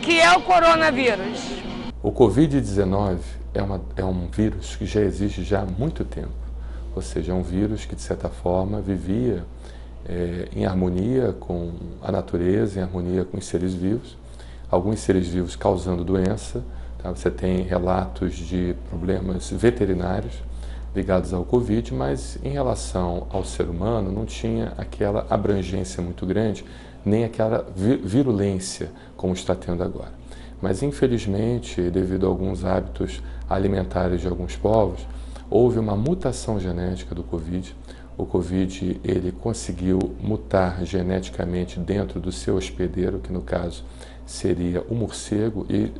que é o coronavírus? O Covid-19 é um vírus que já existe já há muito tempo. Ou seja, é um vírus que, de certa forma, vivia em harmonia com a natureza, em harmonia com os seres vivos. Alguns seres vivos causando doença. Tá? Você tem relatos de problemas veterinários ligados ao Covid, mas em relação ao ser humano não tinha aquela abrangência muito grande, nem aquela virulência como está tendo agora. Mas infelizmente, devido a alguns hábitos alimentares de alguns povos, houve uma mutação genética do Covid. O Covid ele conseguiu mutar geneticamente dentro do seu hospedeiro, que no caso seria o morcego e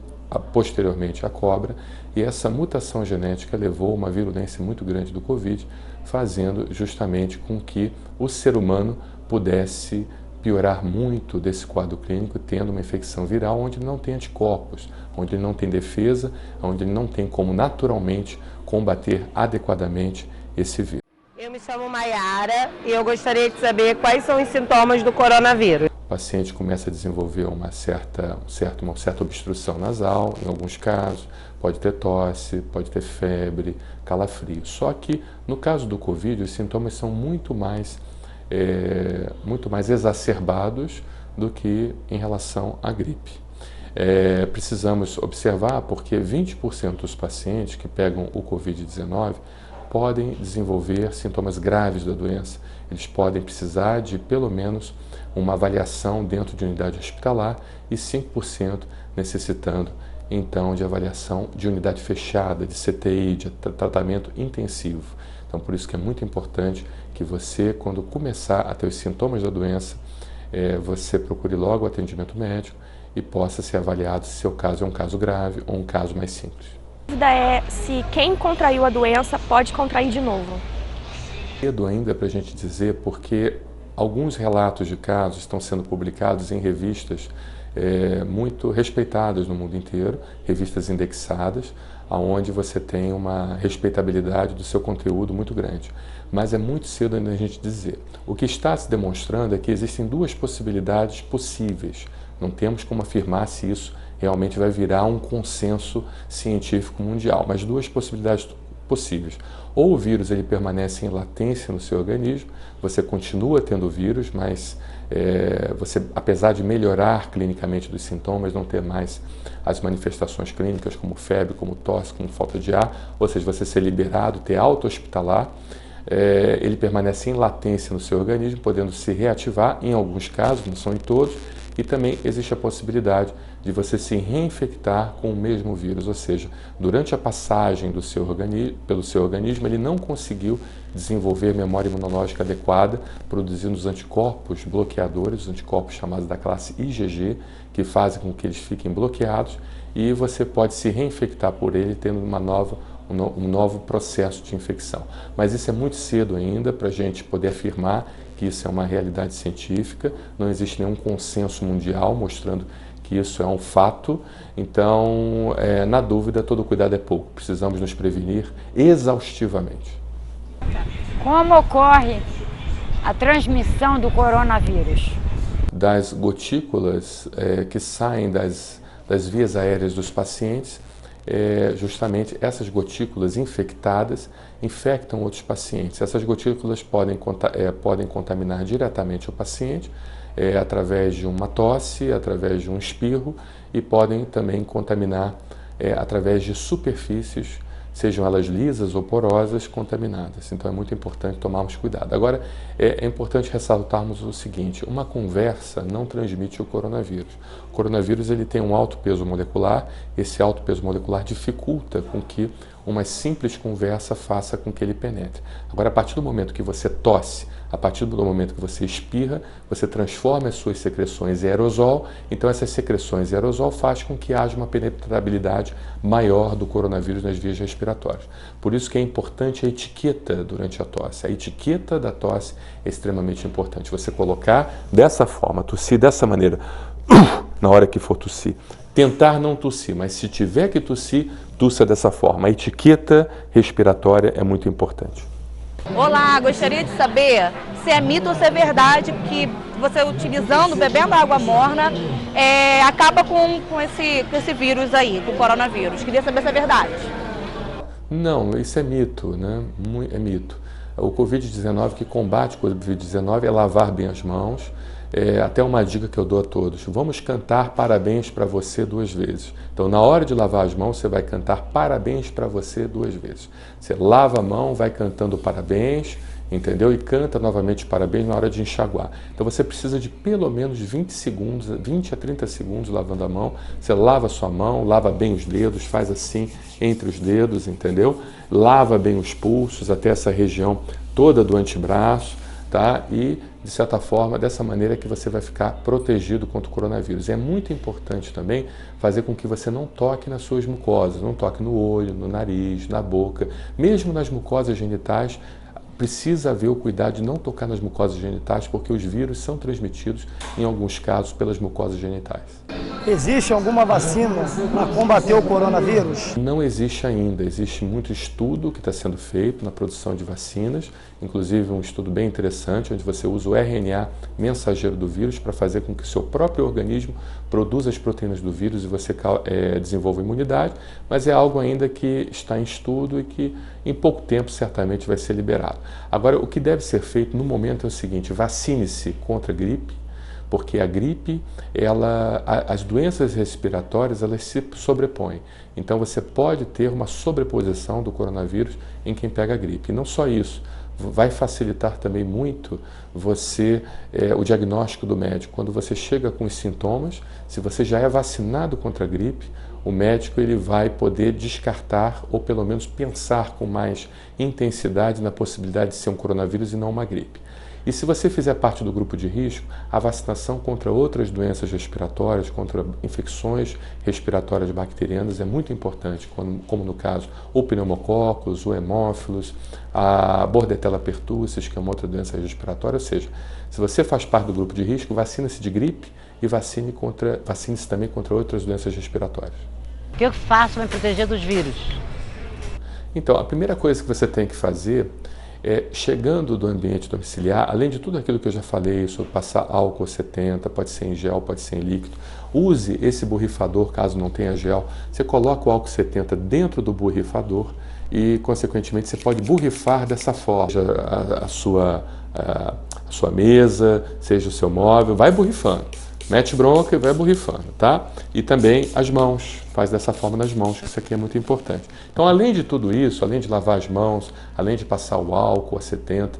posteriormente a cobra, e essa mutação genética levou a uma virulência muito grande do Covid, fazendo justamente com que o ser humano pudesse piorar muito desse quadro clínico, tendo uma infecção viral onde ele não tem anticorpos, onde ele não tem defesa, onde ele não tem como naturalmente combater adequadamente esse vírus. Eu me chamo Maiara e eu gostaria de saber quais são os sintomas do coronavírus. O paciente começa a desenvolver uma certa obstrução nasal, em alguns casos, pode ter tosse, pode ter febre, calafrio. Só que no caso do Covid, os sintomas são muito mais exacerbados do que em relação à gripe. Precisamos observar porque 20% dos pacientes que pegam o Covid-19 podem desenvolver sintomas graves da doença. Eles podem precisar de pelo menos uma avaliação dentro de unidade hospitalar e 5% necessitando então de avaliação de unidade fechada, de CTI, de tratamento intensivo. Então por isso que é muito importante que você, quando começar a ter os sintomas da doença, você procure logo o atendimento médico e possa ser avaliado se seu caso é um caso grave ou um caso mais simples. A dúvida é se quem contraiu a doença pode contrair de novo. Cedo ainda para a gente dizer, porque alguns relatos de casos estão sendo publicados em revistas muito respeitadas no mundo inteiro, revistas indexadas, onde você tem uma respeitabilidade do seu conteúdo muito grande. Mas é muito cedo ainda a gente dizer. O que está se demonstrando é que existem duas possibilidades possíveis. Não temos como afirmar se isso realmente vai virar um consenso científico mundial, mas duas possibilidades possíveis. Ou o vírus ele permanece em latência no seu organismo, você continua tendo o vírus, mas você, apesar de melhorar clinicamente dos sintomas, não ter mais as manifestações clínicas como febre, como tosse, como falta de ar, ou seja, você ser liberado, ter alta hospitalar, ele permanece em latência no seu organismo, podendo se reativar em alguns casos, não são em todos, e também existe a possibilidade de você se reinfectar com o mesmo vírus, ou seja, durante a passagem pelo seu organismo, ele não conseguiu desenvolver memória imunológica adequada, produzindo os anticorpos bloqueadores, os anticorpos chamados da classe IgG, que fazem com que eles fiquem bloqueados, e você pode se reinfectar por ele, tendo um novo processo de infecção. Mas isso é muito cedo ainda para a gente poder afirmar que isso é uma realidade científica, não existe nenhum consenso mundial mostrando que isso é um fato, então, na dúvida, todo cuidado é pouco, precisamos nos prevenir exaustivamente. Como ocorre a transmissão do coronavírus? Das gotículas que saem das vias aéreas dos pacientes, justamente essas gotículas infectadas infectam outros pacientes. Essas gotículas podem contaminar diretamente o paciente através de uma tosse, através de um espirro e podem também contaminar através de superfícies, sejam elas lisas ou porosas, contaminadas. Então é muito importante tomarmos cuidado. Agora, é importante ressaltarmos o seguinte, uma conversa não transmite o coronavírus. O coronavírus ele tem um alto peso molecular, esse alto peso molecular dificulta com que uma simples conversa faça com que ele penetre. Agora, a partir do momento que você tosse, a partir do momento que você espirra, você transforma as suas secreções em aerosol, então essas secreções em aerosol faz com que haja uma penetrabilidade maior do coronavírus nas vias respiratórias. Por isso que é importante a etiqueta durante a tosse. A etiqueta da tosse é extremamente importante. Você colocar dessa forma, tossir dessa maneira, na hora que for tossir. Tentar não tossir, mas se tiver que tossir, tussa dessa forma. A etiqueta respiratória é muito importante. Olá, gostaria de saber se é mito ou se é verdade que você utilizando, bebendo água morna, acaba com esse vírus aí, com o coronavírus. Queria saber se é verdade. Não, isso é mito, né? É mito. O Covid-19, que combate o Covid-19 é lavar bem as mãos. Até uma dica que eu dou a todos: vamos cantar parabéns para você 2 vezes. Então, na hora de lavar as mãos, você vai cantar parabéns para você 2 vezes. Você lava a mão, vai cantando parabéns, entendeu? E canta novamente parabéns na hora de enxaguar. Então você precisa de pelo menos 20 segundos, 20 a 30 segundos lavando a mão. Você lava a sua mão, lava bem os dedos, faz assim entre os dedos, entendeu? Lava bem os pulsos até essa região toda do antebraço, tá? E, de certa forma, dessa maneira que você vai ficar protegido contra o coronavírus. E é muito importante também fazer com que você não toque nas suas mucosas, não toque no olho, no nariz, na boca, mesmo nas mucosas genitais. Precisa haver o cuidado de não tocar nas mucosas genitais, porque os vírus são transmitidos, em alguns casos, pelas mucosas genitais. Existe alguma vacina para combater o coronavírus? Não existe ainda. Existe muito estudo que está sendo feito na produção de vacinas, inclusive um estudo bem interessante, onde você usa o RNA mensageiro do vírus para fazer com que o seu próprio organismo produza as proteínas do vírus e você desenvolva imunidade, mas é algo ainda que está em estudo e que em pouco tempo certamente vai ser liberado. Agora, o que deve ser feito no momento é o seguinte: vacine-se contra a gripe, porque a gripe, as doenças respiratórias, elas se sobrepõem. Então você pode ter uma sobreposição do coronavírus em quem pega a gripe. E não só isso, vai facilitar também muito o diagnóstico do médico. Quando você chega com os sintomas, se você já é vacinado contra a gripe, o médico ele vai poder descartar ou pelo menos pensar com mais intensidade na possibilidade de ser um coronavírus e não uma gripe. E se você fizer parte do grupo de risco, a vacinação contra outras doenças respiratórias, contra infecções respiratórias bacterianas é muito importante, como no caso o pneumococos, o hemófilos, a Bordetella pertussis, que é uma outra doença respiratória. Ou seja, se você faz parte do grupo de risco, vacina-se de gripe e vacine-se também contra outras doenças respiratórias. O que eu faço para me proteger dos vírus? Então, a primeira coisa que você tem que fazer chegando do ambiente domiciliar, além de tudo aquilo que eu já falei sobre passar álcool 70, pode ser em gel, pode ser em líquido, use esse borrifador caso não tenha gel. Você coloca o álcool 70 dentro do borrifador e, consequentemente, você pode borrifar dessa forma. Seja a sua mesa, seja o seu móvel, vai borrifando. Mete bronca e vai borrifando, tá? E também as mãos, faz dessa forma nas mãos, que isso aqui é muito importante. Então, além de tudo isso, além de lavar as mãos, além de passar o álcool a 70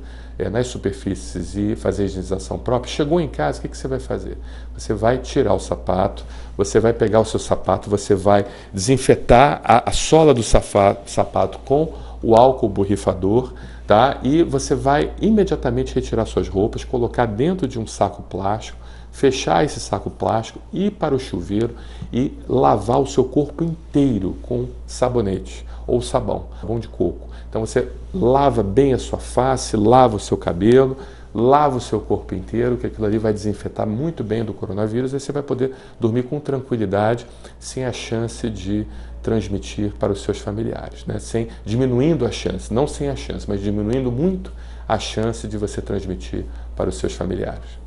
nas superfícies e fazer a higienização própria, chegou em casa, o que você vai fazer? Você vai tirar o sapato, você vai pegar o seu sapato, você vai desinfetar a sola do sapato com o álcool borrifador, tá? E você vai imediatamente retirar suas roupas, colocar dentro de um saco plástico, fechar esse saco plástico, ir para o chuveiro e lavar o seu corpo inteiro com sabonete ou sabão de coco. Então você lava bem a sua face, lava o seu cabelo, lava o seu corpo inteiro, que aquilo ali vai desinfetar muito bem do coronavírus e você vai poder dormir com tranquilidade, sem a chance de transmitir para os seus familiares, né? Diminuindo a chance, não sem a chance, mas diminuindo muito a chance de você transmitir para os seus familiares.